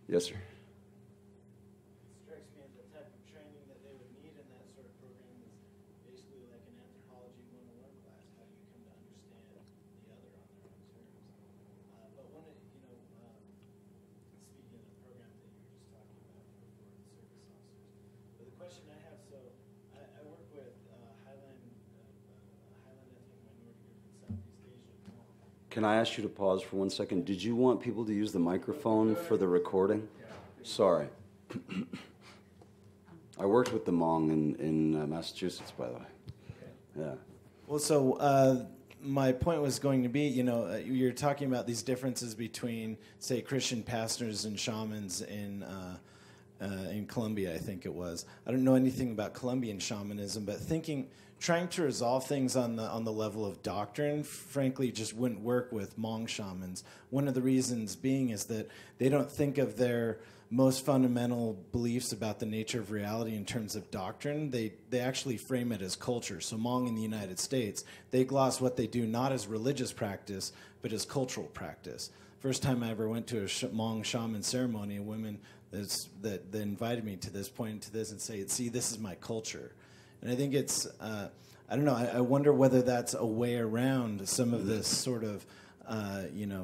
[SPEAKER 2] Yes, sir.
[SPEAKER 4] It strikes me as the type of training that they would need in that sort of program is basically like an anthropology 101 class, how you come to understand the other on their own terms. But one, speaking of the program that you were just talking about for foreign service officers, but the question I have, so I work with Highland ethnic minority group in Southeast Asia.
[SPEAKER 2] Can I ask you to pause for 1 second? Did you want people to use the microphone for the recording? Sorry. I worked with the Hmong in Massachusetts, by the way. Yeah.
[SPEAKER 4] Well, so my point was going to be, you're talking about these differences between, say, Christian pastors and shamans in Colombia, I think it was. I don't know anything about Colombian shamanism, but trying to resolve things on the level of doctrine, frankly, just wouldn't work with Hmong shamans. One of the reasons being is that they don't think of their most fundamental beliefs about the nature of reality in terms of doctrine. They actually frame it as culture. So Hmong in the United States, they gloss what they do not as religious practice, but as cultural practice. First time I ever went to a Hmong shaman ceremony, a woman that invited me to this, pointed to this and said, "See, this is my culture." And I think it's, I don't know, I wonder whether that's a way around some of this sort of,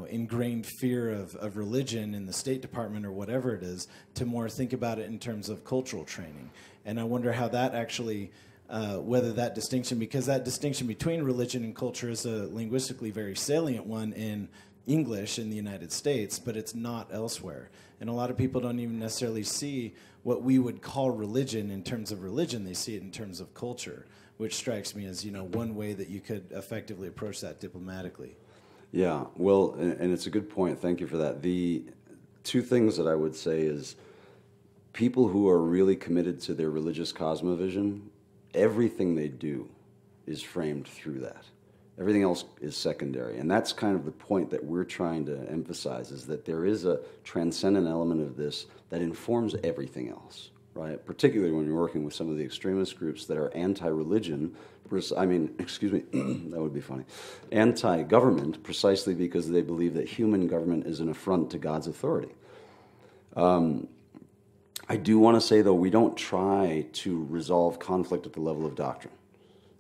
[SPEAKER 4] ingrained fear of religion in the State Department or whatever it is, to more think about it in terms of cultural training. And I wonder how that actually, whether that distinction, because that distinction between religion and culture is a linguistically very salient one in English in the United States, but it's not elsewhere. And a lot of people don't even necessarily see what we would call religion in terms of religion. They see it in terms of culture, which strikes me as, one way that you could effectively approach that diplomatically.
[SPEAKER 2] Yeah, well, and it's a good point. Thank you for that. The two things that I would say is people who are really committed to their religious cosmovision, everything they do is framed through that. Everything else is secondary. And that's kind of the point that we're trying to emphasize, is that there is a transcendent element of this that informs everything else, right? Particularly when you're working with some of the extremist groups that are anti-religion, that would be funny, anti-government, precisely because they believe that human government is an affront to God's authority. I I do want to say, though, we don't try to resolve conflict at the level of doctrine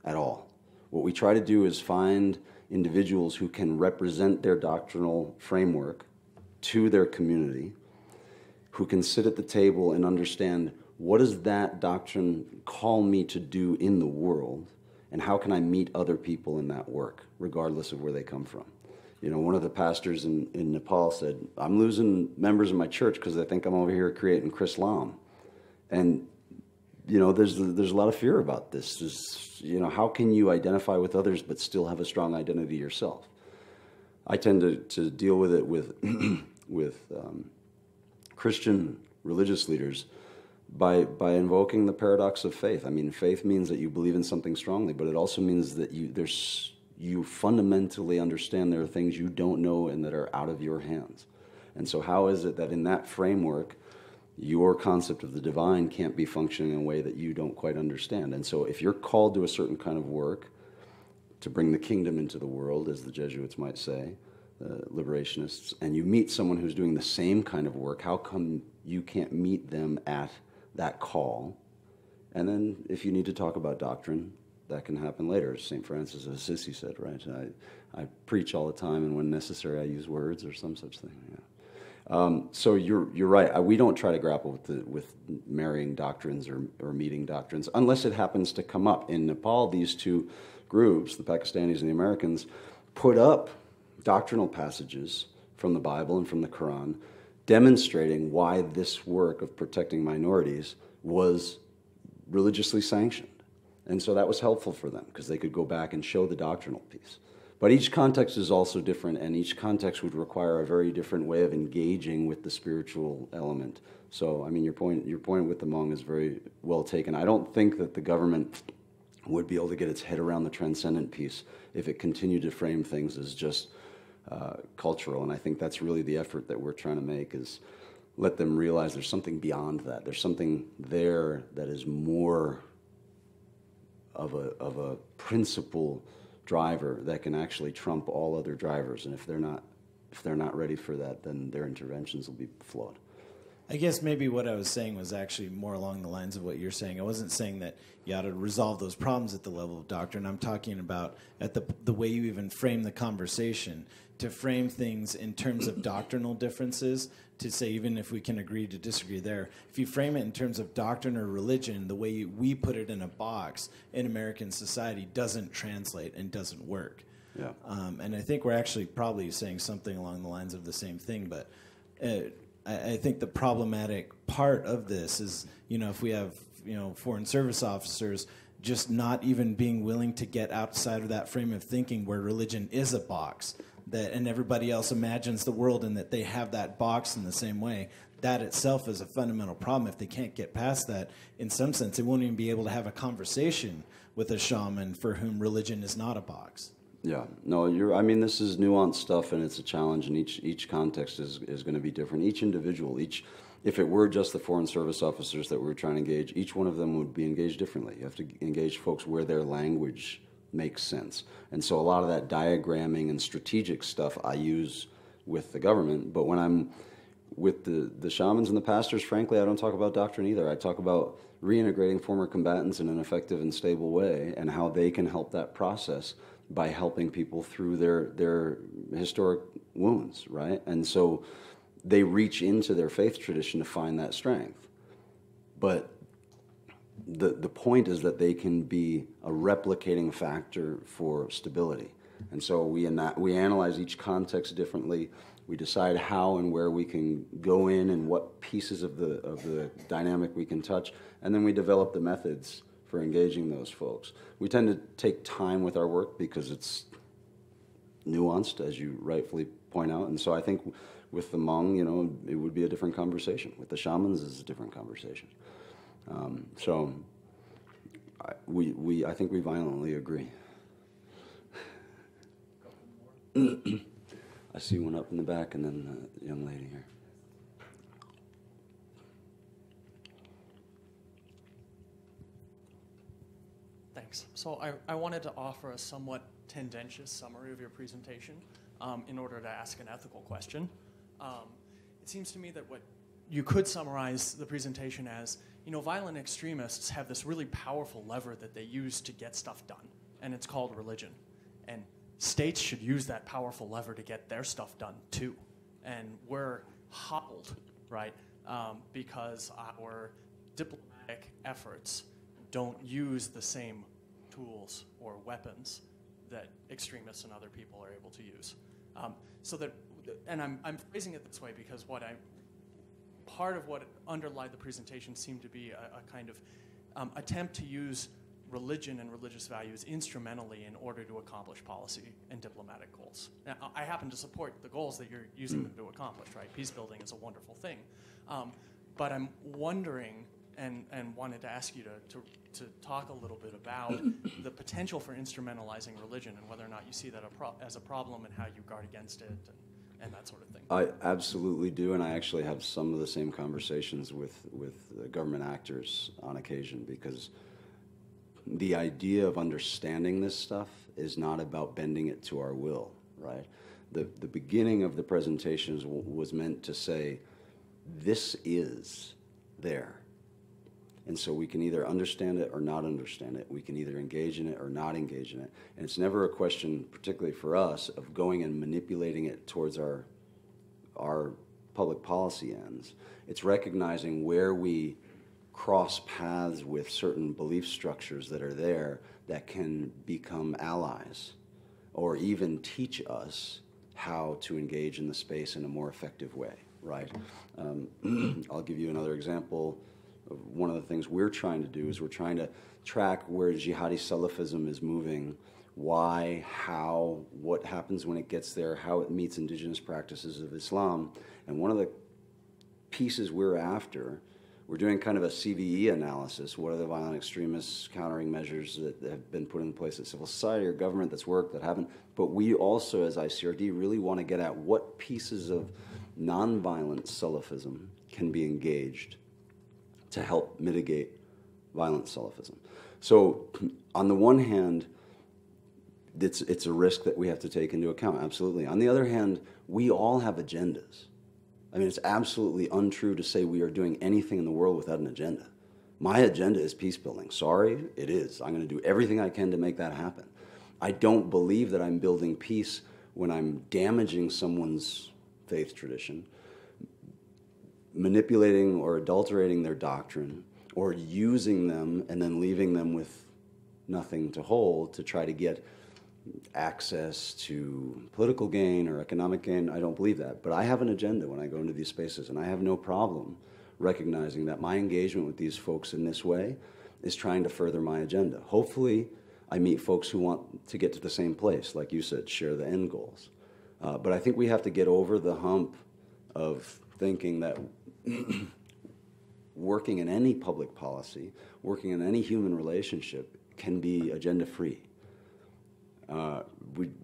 [SPEAKER 2] at all. What we try to do is find individuals who can represent their doctrinal framework to their community, who can sit at the table and understand, what does that doctrine call me to do in the world, and how can I meet other people in that work, regardless of where they come from? You know, one of the pastors in Nepal said, I'm losing members of my church because they think I'm over here creating Chrislam. And, you know, there's a lot of fear about this. You know, how can you identify with others but still have a strong identity yourself? I tend to deal with it with, Christian religious leaders by invoking the paradox of faith. I mean, faith means that you believe in something strongly, but it also means that you fundamentally understand there are things you don't know and that are out of your hands. And so how is it that in that framework, your concept of the divine can't be functioning in a way that you don't quite understand? And so if you're called to a certain kind of work to bring the kingdom into the world, as the Jesuits might say, liberationists, and you meet someone who's doing the same kind of work, how come you can't meet them at that call? And then if you need to talk about doctrine, that can happen later. St. Francis of Assisi said, right? I preach all the time, and when necessary, I use words or some such thing. Yeah. So you're right. We don't try to grapple with marrying doctrines or meeting doctrines unless it happens to come up. In Nepal, these two groups, the Pakistanis and the Americans, put up doctrinal passages from the Bible and from the Quran demonstrating why this work of protecting minorities was religiously sanctioned. And so that was helpful for them because they could go back and show the doctrinal piece. But each context is also different, and each context would require a very different way of engaging with the spiritual element. So, I mean, your point with the Hmong is very well taken. I don't think that the government would be able to get its head around the transcendent piece if it continued to frame things as just cultural. And I think that's really the effort that we're trying to make, is let them realize there's something beyond that. There's something there that is more of a principal driver that can actually trump all other drivers. And if they're not ready for that, then their interventions will be flawed.
[SPEAKER 4] I guess maybe what I was saying was actually more along the lines of what you're saying. I wasn't saying that you ought to resolve those problems at the level of doctrine. I'm talking about at the way you even frame the conversation, to frame things in terms of doctrinal differences, to say even if we can agree to disagree there, if you frame it in terms of doctrine or religion, the way we put it in a box in American society doesn't translate and doesn't work.
[SPEAKER 2] Yeah.
[SPEAKER 4] And I think we're actually probably saying something along the lines of the same thing, but I think the problematic part of this is, if we have, foreign service officers just not even being willing to get outside of that frame of thinking where religion is a box, and everybody else imagines the world and that they have that box in the same way, that itself is a fundamental problem. If they can't get past that, in some sense, they won't even be able to have a conversation with a shaman for whom religion is not a box.
[SPEAKER 2] Yeah, no, this is nuanced stuff, and it's a challenge, and each context is going to be different. Each individual, if it were just the foreign service officers that we're trying to engage, each one of them would be engaged differently. You have to engage folks where their language makes sense. And so a lot of that diagramming and strategic stuff I use with the government, but when I'm with the shamans and the pastors, frankly, I don't talk about doctrine either. I talk about reintegrating former combatants in an effective and stable way and how they can help that process by helping people through their historic wounds, right? And so they reach into their faith tradition to find that strength. But the point is that they can be a replicating factor for stability. And so we analyze each context differently. We decide how and where we can go in and what pieces of the dynamic we can touch, and then we develop the methods for engaging those folks. We tend to take time with our work because it's nuanced, as you rightfully point out. And so I think with the Hmong, it would be a different conversation. With the shamans, it's a different conversation. I think we violently agree. I see one up in the back, and then the young lady here.
[SPEAKER 5] Thanks. So I wanted to offer a somewhat tendentious summary of your presentation in order to ask an ethical question. It seems to me that what you could summarize the presentation as, violent extremists have this really powerful lever that they use to get stuff done, and it's called religion. And states should use that powerful lever to get their stuff done too. And we're hobbled, right, because our diplomatic efforts don't use the same tools or weapons that extremists and other people are able to use. I'm phrasing it this way because part of what underlied the presentation seemed to be a kind of attempt to use religion and religious values instrumentally in order to accomplish policy and diplomatic goals. Now, I happen to support the goals that you're using them to accomplish, right? Peace building is a wonderful thing. But I'm wondering and wanted to ask you to talk a little bit about the potential for instrumentalizing religion and whether or not you see that as a problem and how you guard against it and that sort of thing.
[SPEAKER 2] I absolutely do, and I actually have some of the same conversations with government actors on occasion, because the idea of understanding this stuff is not about bending it to our will, right? The beginning of the presentations was meant to say, this is there. And so we can either understand it or not understand it. We can either engage in it or not engage in it. And it's never a question, particularly for us, of going and manipulating it towards our public policy ends. It's recognizing where we cross paths with certain belief structures that are there that can become allies or even teach us how to engage in the space in a more effective way, right? I'll give you another example. One of the things we're trying to do is we're trying to track where jihadi Salafism is moving, why, how, what happens when it gets there, how it meets indigenous practices of Islam. And one of the pieces we're after, we're doing kind of a CVE analysis. What are the violent extremists countering measures that have been put in place at civil society or government that's worked, that haven't? But we also, as ICRD, really want to get at what pieces of nonviolent Salafism can be engaged to help mitigate violent Salafism. So on the one hand, it's a risk that we have to take into account, absolutely. On the other hand, we all have agendas. I mean, it's absolutely untrue to say we are doing anything in the world without an agenda. My agenda is peace building. Sorry, it is. I'm going to do everything I can to make that happen. I don't believe that I'm building peace when I'm damaging someone's faith tradition, manipulating or adulterating their doctrine, or using them and then leaving them with nothing to hold to try to get access to political gain or economic gain. I don't believe that. But I have an agenda when I go into these spaces, and I have no problem recognizing that my engagement with these folks in this way is trying to further my agenda. Hopefully, I meet folks who want to get to the same place, like you said, share the end goals. But I think we have to get over the hump of thinking that working in any public policy, working in any human relationship can be agenda-free.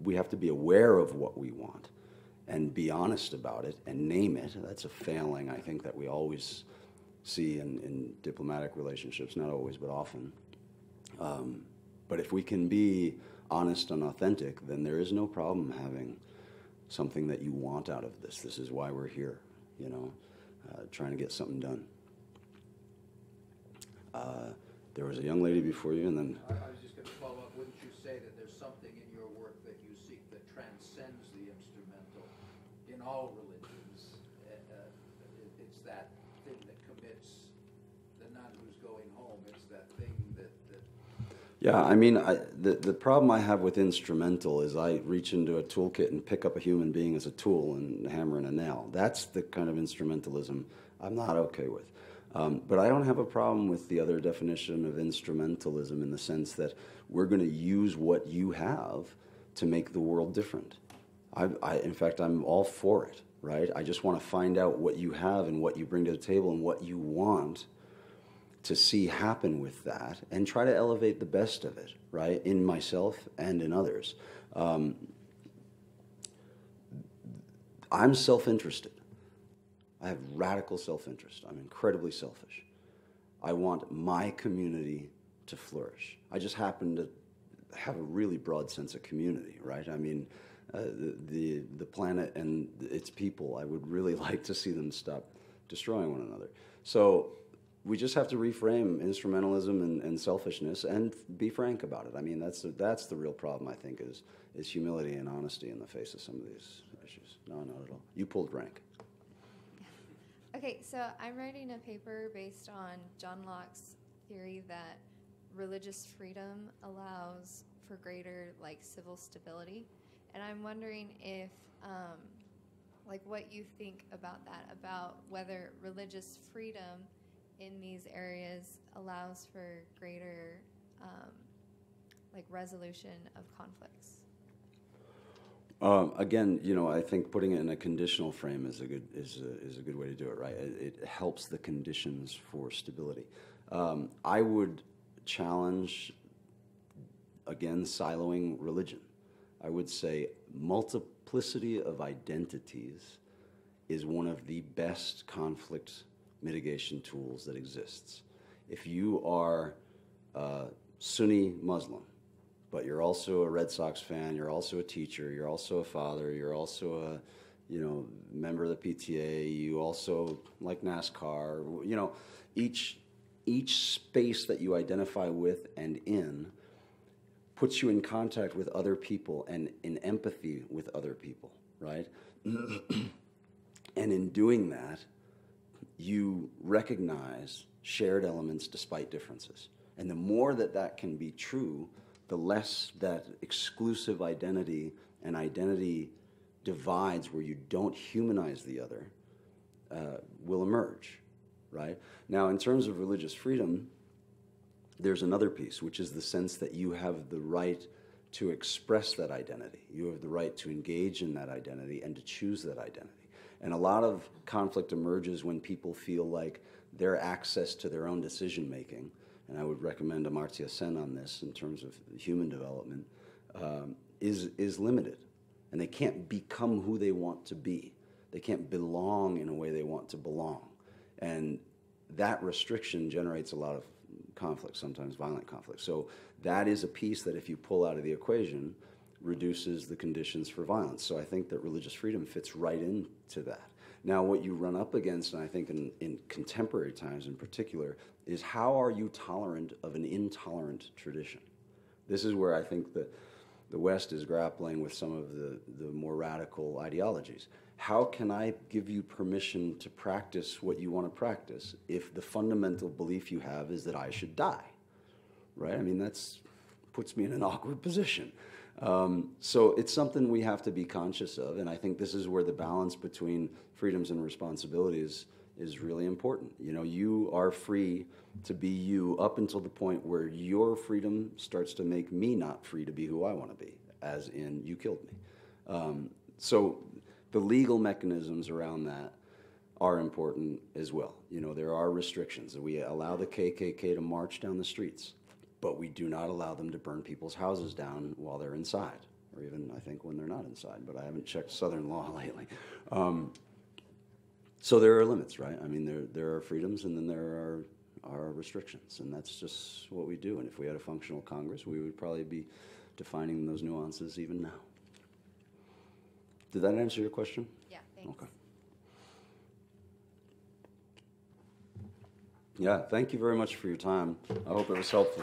[SPEAKER 2] We have to be aware of what we want and be honest about it and name it. That's a failing, I think, that we always see in diplomatic relationships, not always, but often. But if we can be honest and authentic, then there is no problem having something that you want out of this. This is why we're here, trying to get something done. There was a young lady before you, and then...
[SPEAKER 1] I was just going to follow up. Wouldn't you say that there's something in your work that you seek that transcends the instrumental in all religions? It's that thing that commits the nun who's going home. It's that thing that...
[SPEAKER 2] Yeah, I mean, the problem I have with instrumental is I reach into a toolkit and pick up a human being as a tool and hammer in a nail. That's the kind of instrumentalism I'm not okay with. But I don't have a problem with the other definition of instrumentalism in the sense that we're going to use what you have to make the world different. In fact, I'm all for it, right? I just want to find out what you have and what you bring to the table and what you want to see happen with that and try to elevate the best of it, right, in myself and in others. I'm self-interested. I have radical self-interest. I'm incredibly selfish. I want my community to flourish. I just happen to have a really broad sense of community, right? I mean, the planet and its people, I would really like to see them stop destroying one another. So we just have to reframe instrumentalism and selfishness and be frank about it. I mean, that's the real problem, I think, is humility and honesty in the face of some of these issues. No, not at all. You pulled rank.
[SPEAKER 6] Okay, so I'm writing a paper based on John Locke's theory that religious freedom allows for greater civil stability, and I'm wondering if what you think about that, about whether religious freedom in these areas allows for greater resolution of conflicts.
[SPEAKER 2] Again, I think putting it in a conditional frame is a good way to do it, right? It helps the conditions for stability. I would challenge, again, siloing religion. I would say multiplicity of identities is one of the best conflict mitigation tools that exists. If you are Sunni Muslim, but you're also a Red Sox fan, you're also a teacher, you're also a father, you're also a member of the PTA, you also like NASCAR, each space that you identify with and in puts you in contact with other people and in empathy with other people, right? And in doing that, you recognize shared elements despite differences. And the more that can be true, the less that exclusive identity and identity divides where you don't humanize the other will emerge, right? Now, in terms of religious freedom, there's another piece, which is the sense that you have the right to express that identity. You have the right to engage in that identity and to choose that identity. And a lot of conflict emerges when people feel like their access to their own decision-making, and I would recommend Amartya Sen on this in terms of human development, is limited. And they can't become who they want to be. They can't belong in a way they want to belong. And that restriction generates a lot of conflict, sometimes violent conflict. So that is a piece that if you pull out of the equation, reduces the conditions for violence. So I think that religious freedom fits right into that. Now, what you run up against, and I think in contemporary times in particular, is how are you tolerant of an intolerant tradition? This is where I think the West is grappling with some of the more radical ideologies. How can I give you permission to practice what you want to practice if the fundamental belief you have is that I should die, right? I mean, that's puts me in an awkward position. So it's something we have to be conscious of, and I think this is where the balance between freedoms and responsibilities is really important. You are free to be you up until the point where your freedom starts to make me not free to be who I want to be, as in you killed me. So the legal mechanisms around that are important as well. There are restrictions. We allow the KKK to march down the streets, but we do not allow them to burn people's houses down while they're inside, or even, I think, when they're not inside, but I haven't checked Southern law lately. So there are limits, right? I mean, there are freedoms, and then there are restrictions, and that's just what we do. And if we had a functional Congress, we would probably be defining those nuances even now. Did that answer your question?
[SPEAKER 6] Yeah, thanks.
[SPEAKER 2] Okay. Yeah, thank you very much for your time. I hope it was helpful.